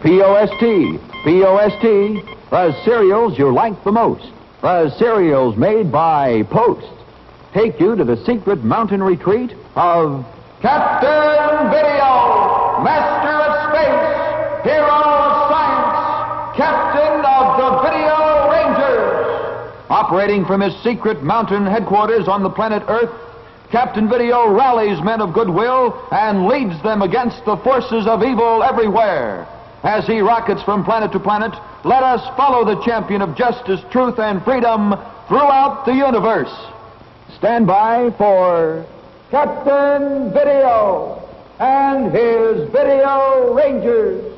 P-O-S-T, P-O-S-T, the cereals you like the most. The cereals made by Post take you to the secret mountain retreat of Captain Video, Master of Space, Hero of Science, Captain of the Video Rangers. Operating from his secret mountain headquarters on the planet Earth, Captain Video rallies men of goodwill and leads them against the forces of evil everywhere. As he rockets from planet to planet, let us follow the champion of justice, truth, and freedom throughout the universe. Stand by for Captain Video and his Video Rangers.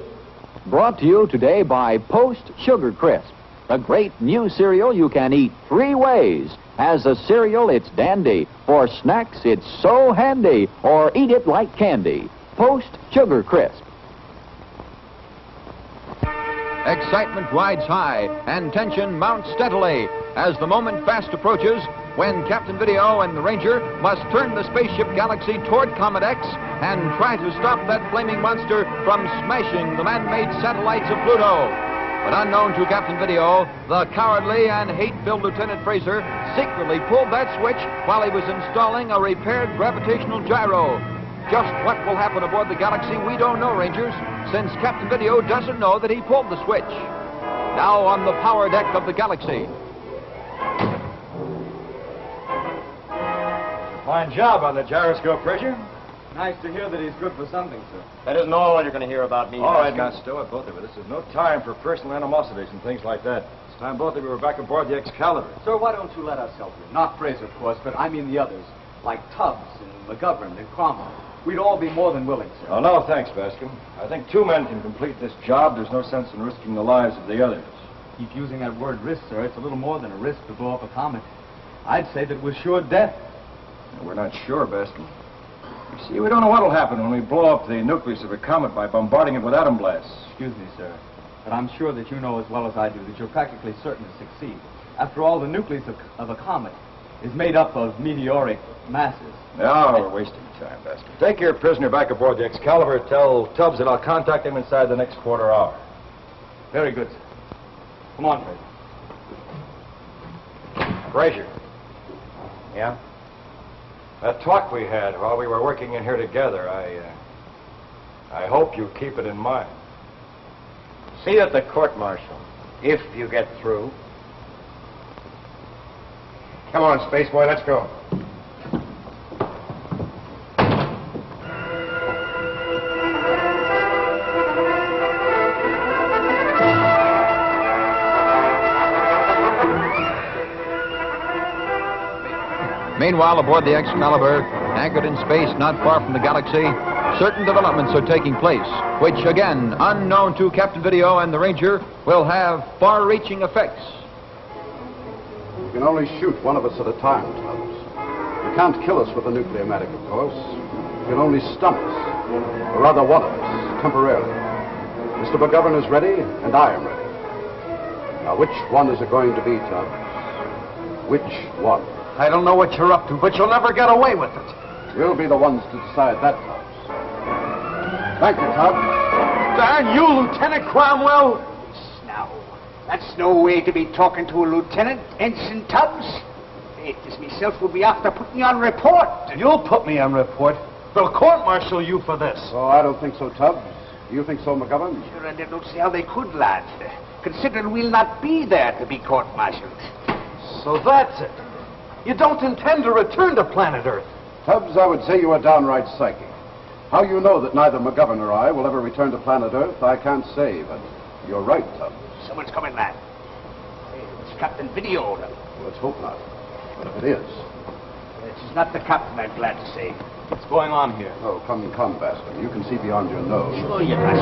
Brought to you today by Post Sugar Crisp, the great new cereal you can eat 3 ways. As a cereal, it's dandy. For snacks, it's so handy. Or eat it like candy. Post Sugar Crisp. Excitement rides high and tension mounts steadily as the moment fast approaches when Captain Video and the Ranger must turn the spaceship Galaxy toward Comet X and try to stop that flaming monster from smashing the man-made satellites of Pluto. But unknown to Captain Video, the cowardly and hate-filled Lieutenant Fraser secretly pulled that switch while he was installing a repaired gravitational gyro. Just what will happen aboard the Galaxy, we don't know, Rangers, since Captain Video doesn't know that he pulled the switch. Now on the power deck of the Galaxy. Fine job on the gyroscope, Fraser. Nice to hear that he's good for something, sir. That isn't all you're going to hear about me. All right, now, stow it, both of you. This is no time for personal animosities and things like that. It's time both of you were back aboard the Excalibur. Sir, why don't you let us help you? Not Fraser, of course, but I mean the others, like Tubbs and McGovern and Cromwell. We'd all be more than willing, sir. Oh, no, thanks, Bascom. I think 2 men can complete this job. There's no sense in risking the lives of the others. Keep using that word risk, sir. It's a little more than a risk to blow up a comet. I'd say that we're sure death. We're not sure, Bascom. You see, we don't know what'll happen when we blow up the nucleus of a comet by bombarding it with atom blasts. Excuse me, sir, but I'm sure that you know as well as I do that you're practically certain to succeed. After all, the nucleus of a comet is made up of meteoric masses. No, we're wasting time, Bascom. Take your prisoner back aboard the Excalibur. Tell Tubbs that I'll contact him inside the next quarter hour. Very good, sir. Come on, Fraser. Fraser. Yeah? That talk we had while we were working in here together, I hope you keep it in mind. See you at the court-martial, if you get through. Come on, Spaceboy, let's go. Meanwhile, aboard the Excalibur, anchored in space not far from the Galaxy, certain developments are taking place, which, again, unknown to Captain Video and the Ranger, will have far-reaching effects. You can only shoot one of us at a time, Tubbs. You can't kill us with a nucleomatic, of course. You can only stun us, or rather one of us, temporarily. Mr. McGovern is ready, and I am ready. Now, which one is it going to be, Tubbs? Which one? I don't know what you're up to, but you'll never get away with it. We'll be the ones to decide that, Tubbs. Thank you, Tubbs. Darn you, Lieutenant Cromwell! Now, that's no way to be talking to a lieutenant, Ensign Tubbs. It is myself will be after putting you on report. You'll put me on report. They'll court-martial you for this. Oh, I don't think so, Tubbs. You think so, McGovern? Sure, and I don't see how they could, lad. Considering we'll not be there to be court-martialed. So that's it. You don't intend to return to planet Earth. Tubbs, I would say you are downright psychic. How you know that neither McGovern or I will ever return to planet Earth, I can't say, but you're right, Tubbs. Someone's coming, lad. It's Captain Video. Let's hope not. But if it is... This is not the captain, I'm glad to say. What's going on here? Oh, come, Bascom. You can see beyond your nose. Sure you can.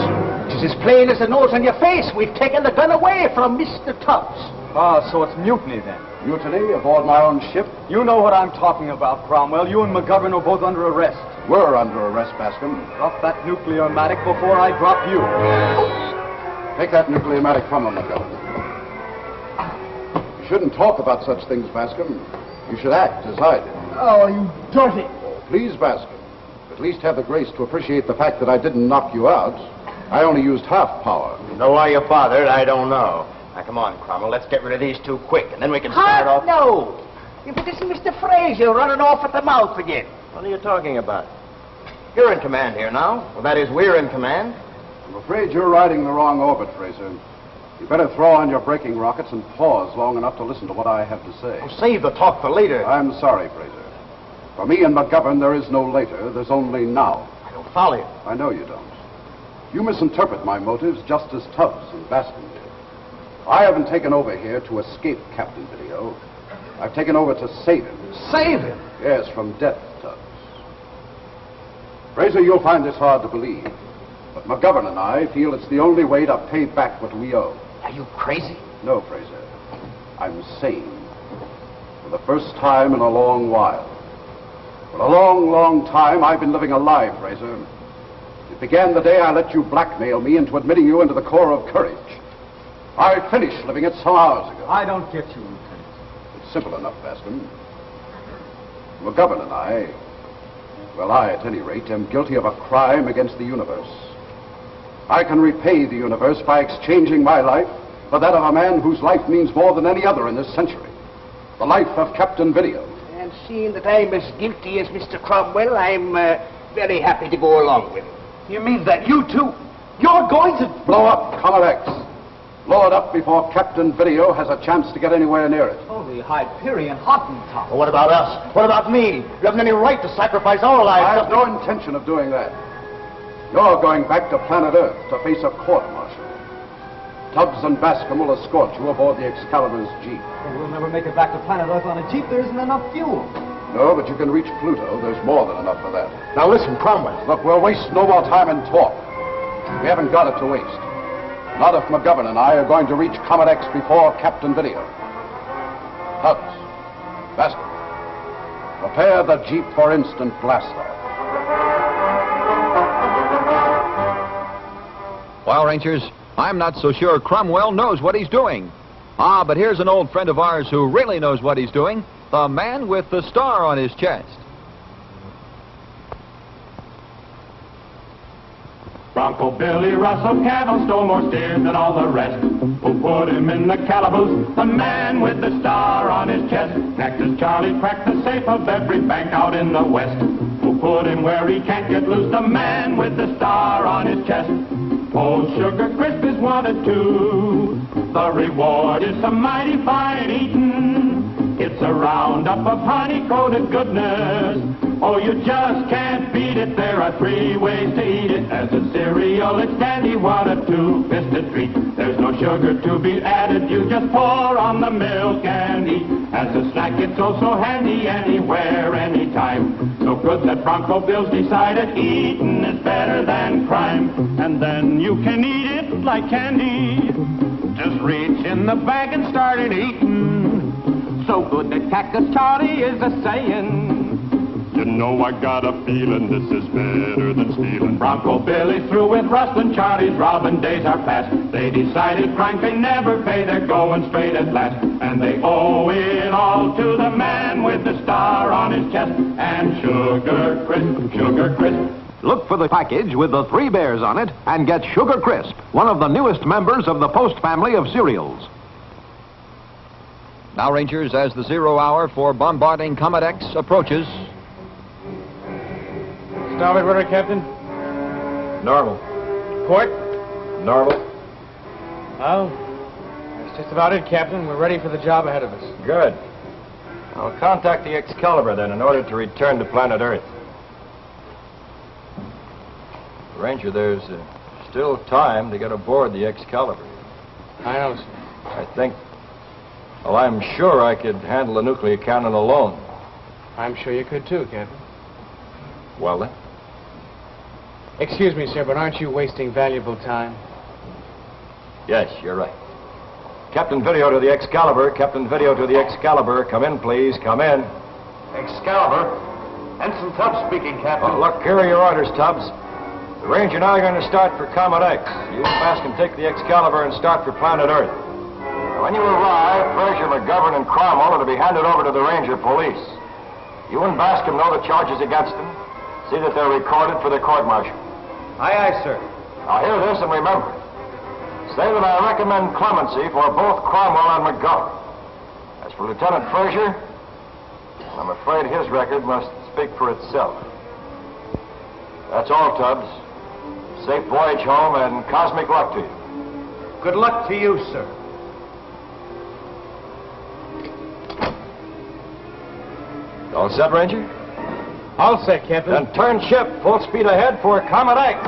It is as plain as the nose on your face. We've taken the gun away from Mr. Tubbs. Ah, so it's mutiny then. Mutiny aboard my own ship? You know what I'm talking about, Cromwell. You and McGovern are both under arrest. We're under arrest, Bascom. Drop that nucleomatic before I drop you. Take that nucleomatic from him, McGovern. You shouldn't talk about such things, Bascom. You should act as I did. Oh, you dirty... Please, Bascom. At least have the grace to appreciate the fact that I didn't knock you out. I only used half power. Know why you're bothered, I don't know. Now, come on, Cromwell, let's get rid of these two quick, and then we can start off... No! If it isn't Mr. Fraser running off at the mouth again. What are you talking about? You're in command here now. Well, that is, we're in command. I'm afraid you're riding the wrong orbit, Fraser. You better throw on your braking rockets and pause long enough to listen to what I have to say. Oh, save the talk for later. I'm sorry, Fraser. For me and McGovern, there is no later. There's only now. I don't follow you. I know you don't. You misinterpret my motives just as Tubbs and Bascom did. I haven't taken over here to escape Captain Video. I've taken over to save him. Save him? Yes, from death, Tubbs. Fraser, you'll find this hard to believe, but McGovern and I feel it's the only way to pay back what we owe. Are you crazy? No, Fraser. I'm sane. For the first time in a long while. For a long, long time, I've been living a lie, Fraser. It began the day I let you blackmail me into admitting you into the Corps of Courage. I finished living it some hours ago. I don't get you, Lieutenant. It's simple enough, Bascom. McGovern and I, well, I, at any rate, am guilty of a crime against the universe. I can repay the universe by exchanging my life for that of a man whose life means more than any other in this century. The life of Captain Video. And seeing that I'm as guilty as Mr. Cromwell, I'm very happy to go along with him. You mean that you too? You're going to... Blow up Comet X. Blow it up before Captain Video has a chance to get anywhere near it. Holy Hyperion Hottentot. Well, what about us? What about me? You haven't any right to sacrifice our lives. I have no intention of doing that. You're going back to planet Earth to face a court-martial. Tubbs and Bascom will escort you aboard the Excalibur's Jeep. Well, we'll never make it back to planet Earth on a Jeep. There isn't enough fuel. No, but you can reach Pluto. There's more than enough for that. Now listen, Cromwell. Look, we'll waste no more time in talk. We haven't got it to waste. Not if McGovern and I are going to reach Comet X before Captain Video. Tubbs, Bascom, prepare the Jeep for instant blast-off. Well, Rangers, I'm not so sure Cromwell knows what he's doing. Ah, but here's an old friend of ours who really knows what he's doing. The man with the star on his chest. Bronco Billy Russell Cattle stole more steers than all the rest. Who put him in the calaboose? The man with the star on his chest. Next is Charlie cracked the safe of every bank out in the West. Who put him where he can't get loose? The man with the star on his chest. Old Sugar Crisp is wanted too. The reward is some mighty fine eatin'. It's a roundup of honey-coated goodness. Oh, you just can't beat it. There are 3 ways to eat it. As a cereal, it's dandy, what a two-fisted treat. There's no sugar to be added. You just pour on the milk and eat. As a snack, it's also handy anywhere, anytime. So good that Bronco Bill's decided eatin' is better than crime. And then you can eat it like candy. Just reach in the bag and start it eatin'. So good that Cactus Charlie is a sayin'. You know I got a feeling this is better than stealing. Bronco Billy's through with rustling, Charlie's robbing days are past. They decided crime can never pay, they're going straight at last. And they owe it all to the man with the star on his chest. And Sugar Crisp, Sugar Crisp. Look for the package with the 3 bears on it and get Sugar Crisp, one of the newest members of the Post family of cereals. Now, Rangers, as the 0 hour for bombarding Comet X approaches... Starboard rudder, Captain. Normal. Port. Normal. Well, that's just about it, Captain. We're ready for the job ahead of us. Good. I'll contact the Excalibur then in order to return to planet Earth. Ranger, there's still time to get aboard the Excalibur. I know, sir. I think... Well, I'm sure I could handle a nuclear cannon alone. I'm sure you could too, Captain. Well then. Excuse me, sir, but aren't you wasting valuable time? Yes, you're right. Captain Video to the Excalibur. Captain Video to the Excalibur. Come in, please. Come in. Excalibur? Ensign Tubbs speaking, Captain. Oh, look, here are your orders, Tubbs. The Ranger and I are going to start for Comet X. You and Bascom take the Excalibur and start for planet Earth. When you arrive, Fraser, McGovern, and Cromwell are to be handed over to the Ranger police. You and Bascom know the charges against them. See that they're recorded for the court-martial. Aye, aye, sir. Now hear this and remember it. Say that I recommend clemency for both Cromwell and McGovern. As for Lieutenant Frazier, I'm afraid his record must speak for itself. That's all, Tubbs. Safe voyage home and cosmic luck to you. Good luck to you, sir. All set, Ranger? All set, Captain. Then turn ship, full speed ahead for Comet X.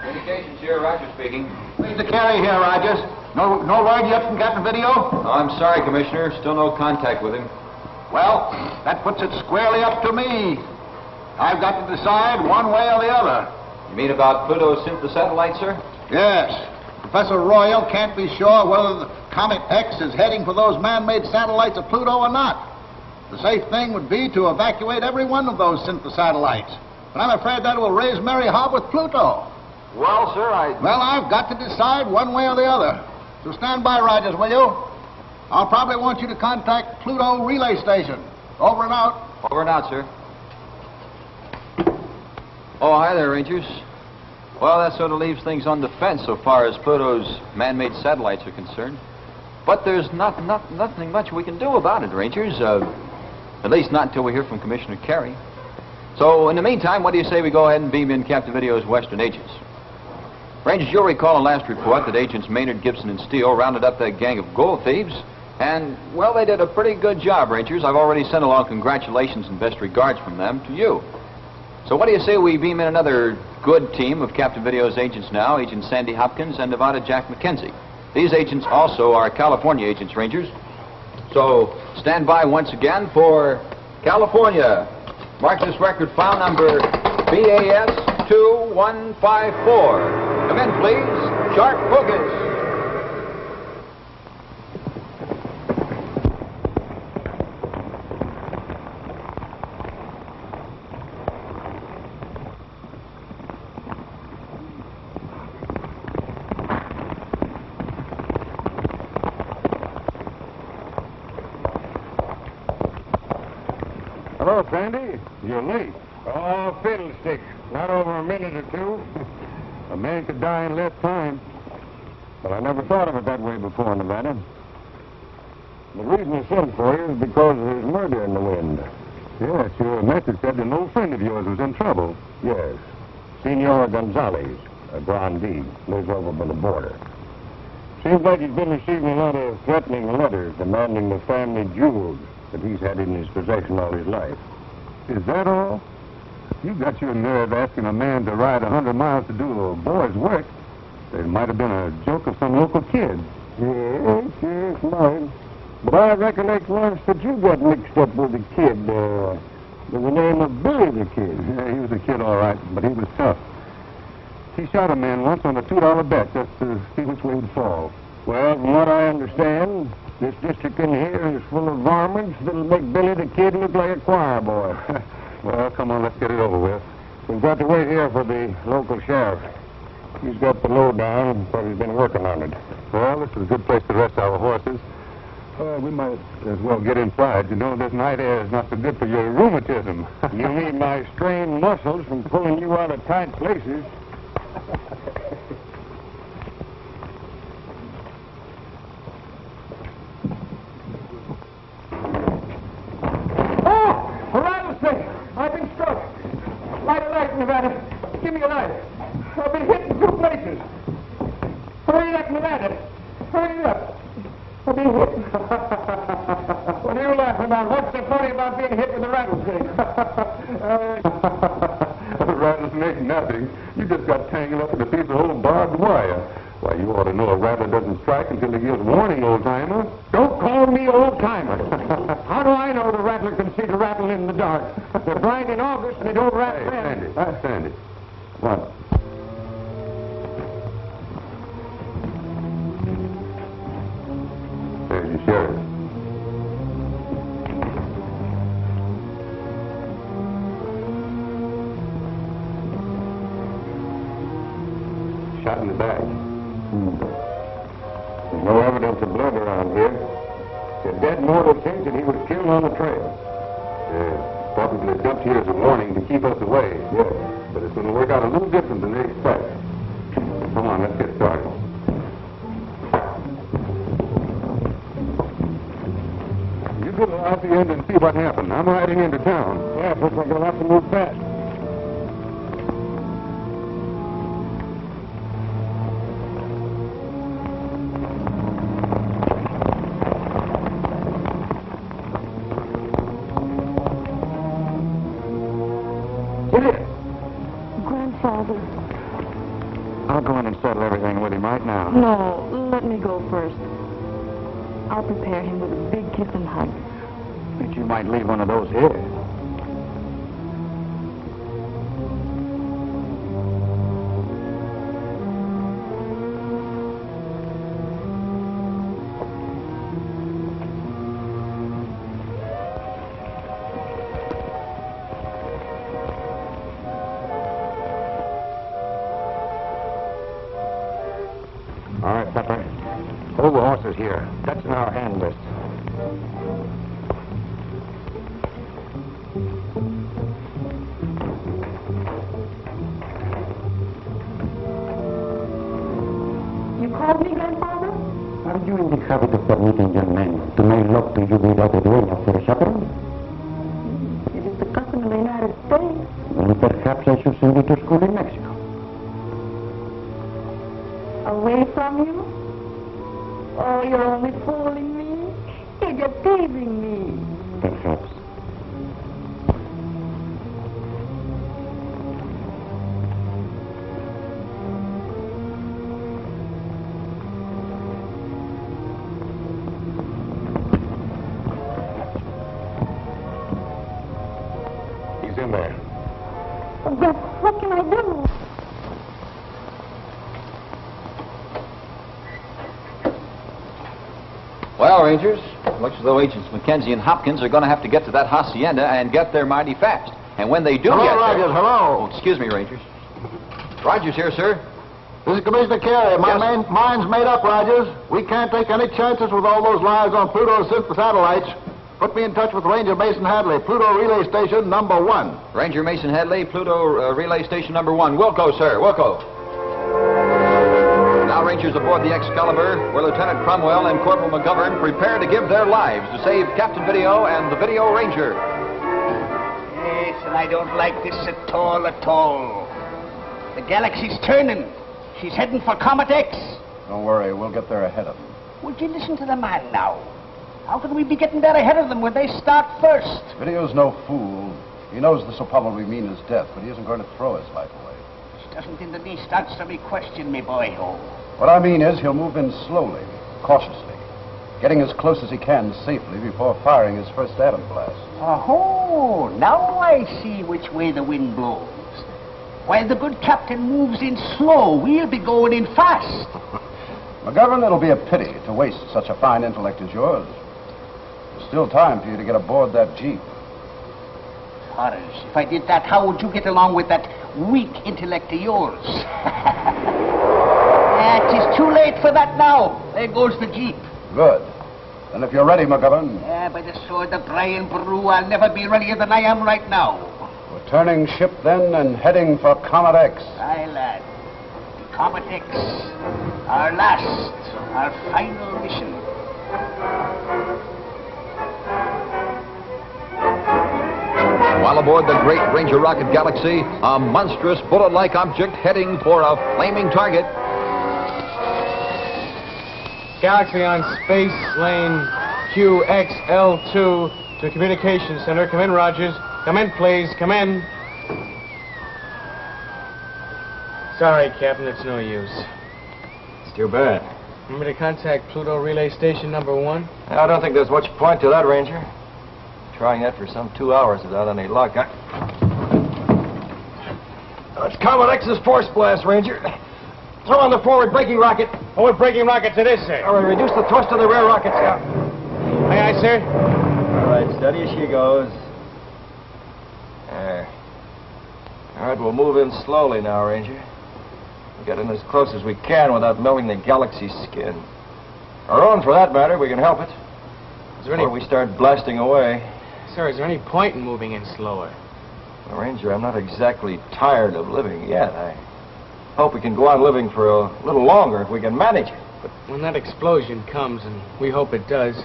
Communications here, Roger speaking. Mr. Carey here, Rogers. No word yet from Captain Video? Oh, I'm sorry, Commissioner. Still no contact with him. Well, that puts it squarely up to me. I've got to decide one way or the other. You mean about Pluto's synthosatellite, sir? Yes. Professor Royal can't be sure whether the Comet X is heading for those man-made satellites of Pluto or not. The safe thing would be to evacuate every one of those synthosatellites. But I'm afraid that will raise Mary Hobb with Pluto. Well, sir, Well, I've got to decide one way or the other. So stand by, Rogers, will you? I'll probably want you to contact Pluto Relay Station. Over and out. Over and out, sir. Oh, hi there, Rangers. Well, that sort of leaves things on the fence so far as Pluto's man-made satellites are concerned. But there's nothing much we can do about it, Rangers. At least not until we hear from Commissioner Carey. So, in the meantime, what do you say we go ahead and beam in Captain Video's Western agents? Rangers, you'll recall in last report that Agents Maynard, Gibson, and Steele rounded up that gang of gold thieves. And, well, they did a pretty good job, Rangers. I've already sent along congratulations and best regards from them to you. So what do you say we beam in another good team of Captain Video's agents now, Agent Sandy Hopkins and Nevada Jack McKenzie. These agents also are California agents, Rangers. So stand by once again for California. Mark this record file number BAS 2154. Come in, please. Sharp focus. Hello, Sandy. You're late. Oh, fiddlestick. Not over a minute or two. A man could die in less time. But I never thought of it that way before, Nevada. The reason I sent for you is because there's murder in the wind. Yes, your message said an old friend of yours was in trouble. Yes. Senor Gonzalez, a grandee, lives over by the border. Seems like he's been receiving a lot of threatening letters demanding the family jewels that he's had in his possession all his life. Is that all? You got your nerve asking a man to ride 100 miles to do a boy's work. It might have been a joke of some local kid. Yeah, sure, it's mine. But I recollect once that you got mixed up with a kid, with the name of Billy the Kid. Yeah, he was a kid, all right, but he was tough. He shot a man once on a $2 bet just to see which way he'd fall. Well, from what I understand, this district in here is full of varmints that'll make Billy the Kid look like a choir boy. Well, come on, let's get it over with. We've got to wait here for the local sheriff. He's got the lowdown, but he's been working on it. Well, this is a good place to rest our horses. We might as well get inside. You know, this night air is not so good for your rheumatism. You need my strained muscles from pulling you out of tight places. Oh! A rattlesnake! I've been struck. Light a light, Nevada. Give me a light. I've been hit in 2 places. Hurry up, Nevada. Hurry up. I've been hit. What are you laughing about? What's so funny about being hit with a rattlesnake? A rattlesnake, nothing. You just got tangled up in a piece of old barbed wire. Why, you ought to know a rattler doesn't strike until he gives warning, old-timer. Don't call me old-timer. How do I know the rattler can see the rattle in the dark? They're blind in August and they don't rattle then. Sandy. What? There's the sheriff. Shot in the back. There's no evidence of blood around here. A dead mortal think that he was killed on the trail. Probably dumped here as a warning to keep us away. Yes. But it's going to work out a little different than they expect. Come on, let's get started. You go out the end and see what happened. I'm riding into town. Yeah, looks like you'll have to move fast. Grandfather. I'll go in and settle everything with him right now. No, let me go first. I'll prepare him with a big kiss and hug. Think you might leave one of those here. All right, Pepper. Hold the horses here. That's in our hand list. You called me, Grandfather? Are you in the habit of permitting young men to make love to you without a duel after a supper? It is the custom in the United States. Well, perhaps I should send you to school in Mexico. Away from you? Oh, you're only fooling me. You're just teasing me. Perhaps. He's in there. But what can I do? Well, Rangers, looks as though Agents McKenzie and Hopkins are going to have to get to that hacienda and get there mighty fast. And when they do Hello, get there... Rogers, hello. Oh, excuse me, Rangers. Rogers here, sir. This is Commissioner Carey. My mind's made up, Rogers. We can't take any chances with all those lives on Pluto since the satellites. Put me in touch with Ranger Mason Hadley, Pluto Relay Station number 1. Ranger Mason Hadley, Pluto Relay Station number 1. Wilco, sir, Wilco. Now, Rangers aboard the Excalibur, where Lieutenant Cromwell and Corporal McGovern prepare to give their lives to save Captain Video and the Video Ranger. Yes, and I don't like this at all, at all. The galaxy's turning. She's heading for Comet X. Don't worry, we'll get there ahead of them. Would you listen to the man now? How can we be getting there ahead of them when they start first? Video's no fool. He knows this will probably mean his death, but he isn't going to throw his life away. This doesn't in the least answer me question, me boy. Oh. What I mean is he'll move in slowly, cautiously, getting as close as he can safely before firing his first atom blast. Oh, now I see which way the wind blows. While the good captain moves in slow, we'll be going in fast. McGovern, it'll be a pity to waste such a fine intellect as yours. There's still time for you to get aboard that jeep. Horace, if I did that, how would you get along with that weak intellect of yours? It is too late for that now. There goes the jeep. Good. Then if you're ready, McGovern. Yeah, by the sword of Brian Brew, I'll never be readier than I am right now. We're turning ship then and heading for Comet X. Aye, lad. Comet X. Our last, our final mission. While aboard the great Ranger rocket Galaxy, a monstrous bullet-like object heading for a flaming target. Galaxy on space lane QXL2 to communications center. Come in, Rogers. Come in, please. Come in. Sorry, Captain, it's no use. It's too bad. Want me to contact Pluto Relay Station number 1? I don't think there's much point to that, Ranger. Trying that for some 2 hours without any luck. It's Comet X's force blast, Ranger. Throw on the forward braking rocket. Forward braking rockets it is, sir. All right, reduce the thrust of the rear rockets. Aye, aye, sir. All right, steady as she goes. There. All right, we'll move in slowly now, Ranger. We'll get in as close as we can without melting the Galaxy's skin. Our own, for that matter. We can help it. Before we start blasting away. Sir, is there any point in moving in slower? Well, Ranger, I'm not exactly tired of living yet. I hope we can go on living for a little longer if we can manage it. But when that explosion comes, and we hope it does,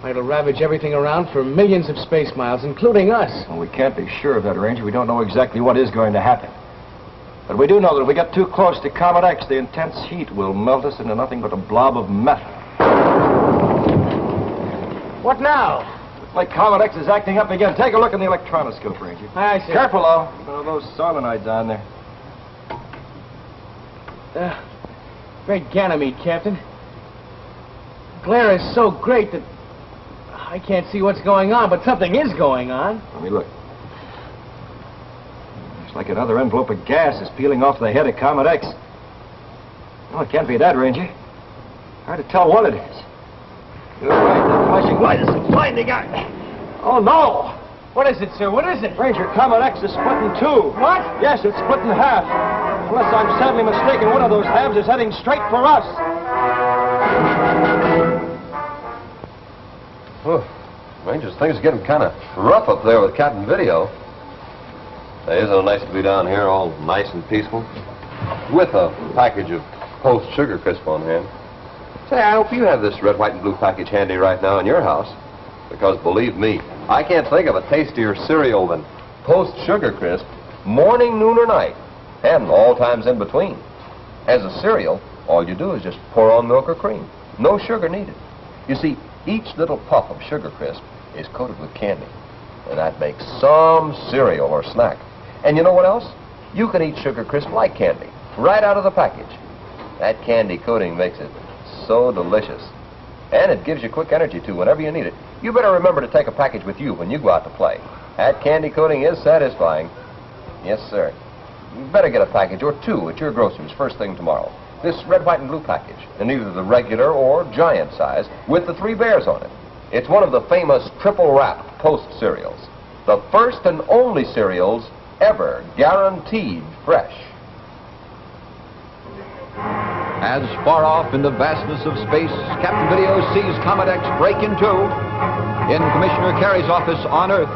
it'll ravage everything around for millions of space miles, including us. Well, we can't be sure of that, Ranger. We don't know exactly what is going to happen. But we do know that if we get too close to Comet X, the intense heat will melt us into nothing but a blob of metal. What now? Looks like Comet X is acting up again. Take a look in the electronoscope, Ranger. I see. Careful, though. Those solenoids on there. Great Ganymede, Captain. Glare is so great that I can't see what's going on, but something is going on. Let me look. It's like another envelope of gas is peeling off the head of Comet X. No, it can't be that, Ranger. Hard to tell what it is. You're right, the flashing light is blinding out. Oh, no! What is it, sir? What is it? Ranger, Comet X is split in two. What? Yes, it's split in half. Unless I'm sadly mistaken, one of those halves is heading straight for us. Oh, Rangers, things are getting kind of rough up there with Captain Video. Hey, isn't it nice to be down here all nice and peaceful? With a package of Post Sugar Crisp on hand. Say, I hope you have this red, white, and blue package handy right now in your house. Because believe me, I can't think of a tastier cereal than Post Sugar Crisp, morning, noon, or night, and all times in between. As a cereal, all you do is just pour on milk or cream. No sugar needed. You see, each little puff of Sugar Crisp is coated with candy, and that makes some cereal or snack. And you know what else? You can eat Sugar Crisp like candy, right out of the package. That candy coating makes it so delicious. And it gives you quick energy, too, whenever you need it. You better remember to take a package with you when you go out to play. That candy coating is satisfying. Yes, sir. You better get a package or two at your grocer's first thing tomorrow. This red, white, and blue package, in either the regular or giant size, with the 3 bears on it. It's one of the famous triple-wrapped Post cereals. The first and only cereals ever guaranteed fresh. As far off in the vastness of space, Captain Video sees Comet X break in two in Commissioner Carey's office on Earth.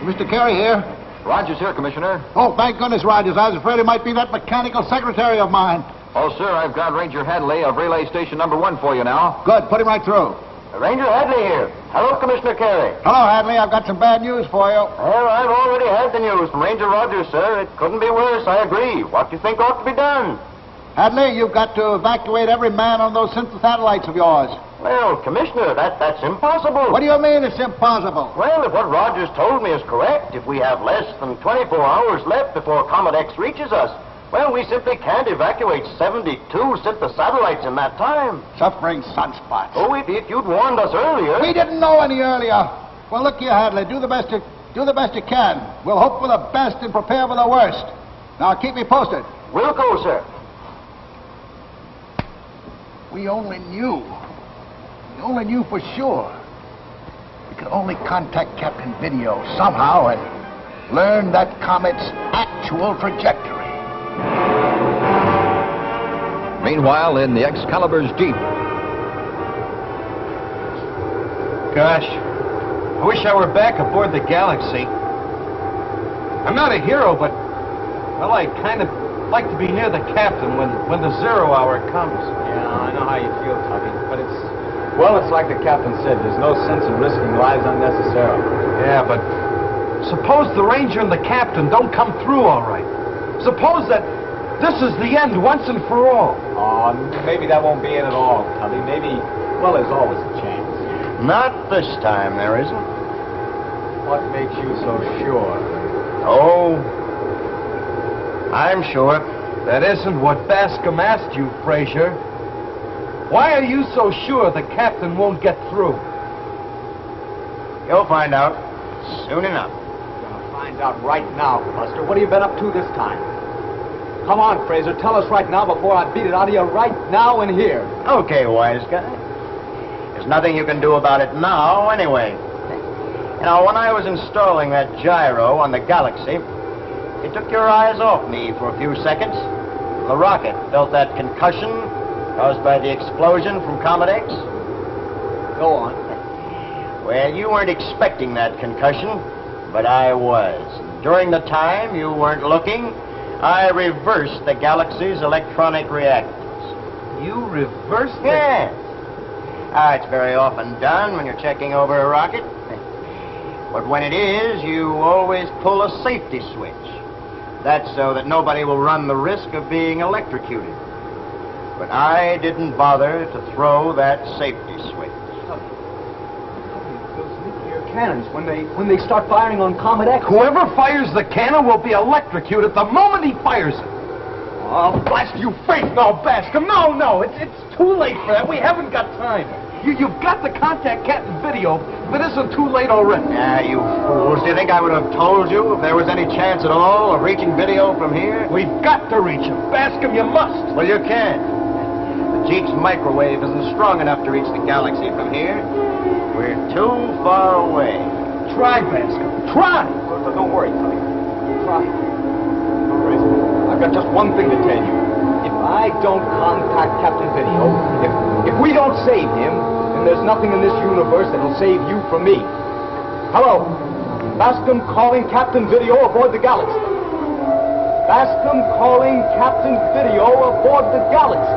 Mr. Carey here. Rogers here, Commissioner. Oh, thank goodness, Rogers. I was afraid it might be that mechanical secretary of mine. Oh, sir, I've got Ranger Hadley of relay station number 1 for you now. Good. Put him right through. Ranger Hadley here. Hello, Commissioner Carey. Hello, Hadley. I've got some bad news for you. Well, I've already had the news from Ranger Rogers, sir. It couldn't be worse, I agree. What do you think ought to be done? Hadley, you've got to evacuate every man on those synthesis satellites of yours. Well, Commissioner, that's impossible. What do you mean it's impossible? Well, if what Rogers told me is correct, if we have less than 24 hours left before Comet X reaches us, well, we simply can't evacuate 72 synthesis satellites in that time. Suffering sunspots. Oh, if you'd warned us earlier. We didn't know any earlier. Well, look here, Hadley. Do the best you can. We'll hope for the best and prepare for the worst. Now, keep me posted. We'll go, sir. We only knew for sure. We could only contact Captain Video somehow and learn that comet's actual trajectory. Meanwhile, in the Excalibur's deep. Gosh, I wish I were back aboard the Galaxy. I'm not a hero, but, well, I kind of like to be near the captain when the 0 hour comes. Yeah, I know how you feel, Tubby, but it's like the captain said, there's no sense in risking lives unnecessarily. Yeah, but suppose the Ranger and the captain don't come through all right. Suppose that this is the end once and for all. Oh, maybe that won't be it at all, Tubby. Maybe, well, there's always a chance. Not this time, there isn't. What makes you so sure? Oh, I'm sure. That isn't what Bascom asked you, Fraser. Why are you so sure the captain won't get through? You'll find out soon enough. You're gonna find out right now, Buster. What have you been up to this time? Come on, Fraser, tell us right now before I beat it out of you right now and here. Okay, wise guy. There's nothing you can do about it now, anyway. Now, when I was installing that gyro on the Galaxy, it took your eyes off me for a few seconds. The rocket felt that concussion caused by the explosion from Comet X. Go on. Well, you weren't expecting that concussion, but I was. During the time you weren't looking, I reversed the Galaxy's electronic reactors. You reversed it? Yeah. It's very often done when you're checking over a rocket. But when it is, you always pull a safety switch. That's so that nobody will run the risk of being electrocuted. But I didn't bother to throw that safety switch. Those nuclear cannons, when they start firing on Comet X. Whoever fires the cannon will be electrocuted the moment he fires it. Oh, blast you face! No, Bascom, no, it's too late for that. We haven't got time. You've got to contact Captain Video, but it isn't too late already. You fools. Do you think I would have told you if there was any chance at all of reaching Video from here? We've got to reach him. Bascom, you must. Well, you can't. The Jeep's microwave isn't strong enough to reach the Galaxy from here. We're too far away. Try, Bascom. Try! Don't worry, Tony. Try. I've got just one thing to tell you. If I don't contact Captain Video, if we don't save him, then there's nothing in this universe that'll save you from me. Hello. Bascom calling Captain Video aboard the Galaxy. Bascom calling Captain Video aboard the Galaxy.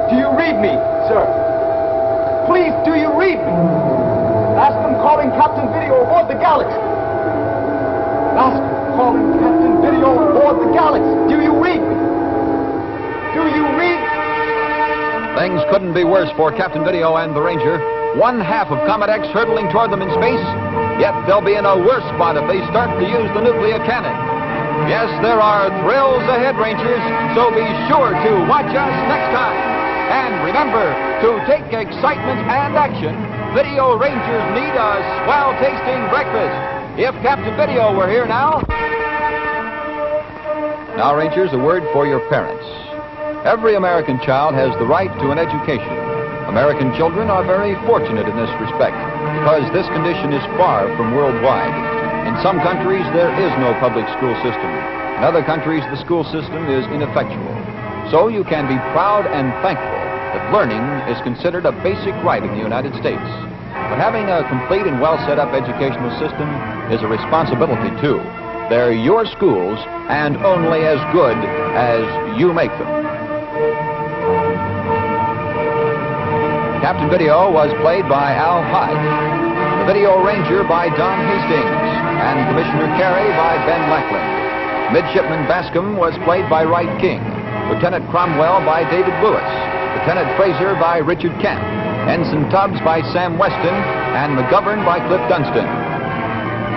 Do you read me, sir? Please, do you read me? Bascom calling Captain Video aboard the Galaxy. Bascom calling Captain Video aboard the Galaxy. Do you read me? Do you read? Things couldn't be worse for Captain Video and the Ranger. One half of Comet X hurtling toward them in space, yet they'll be in a worse spot if they start to use the nuclear cannon. Yes, there are thrills ahead, Rangers, so be sure to watch us next time. And remember, to take excitement and action, Video Rangers need a swell-tasting breakfast. If Captain Video were here now... Now, Rangers, a word for your parents. Every American child has the right to an education. American children are very fortunate in this respect, because this condition is far from worldwide. In some countries, there is no public school system. In other countries, the school system is ineffectual. So you can be proud and thankful that learning is considered a basic right in the United States. But having a complete and well-set-up educational system is a responsibility, too. They're your schools, and only as good as you make them. Captain Video was played by Al Hyde, the Video Ranger by Don Hastings, and Commissioner Carey by Ben Lackland. Midshipman Bascom was played by Wright King, Lieutenant Cromwell by David Lewis, Lieutenant Fraser by Richard Kent, Ensign Tubbs by Sam Weston, and McGovern by Cliff Dunstan.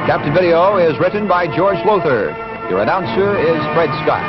Captain Video is written by George Lothar. Your announcer is Fred Scott.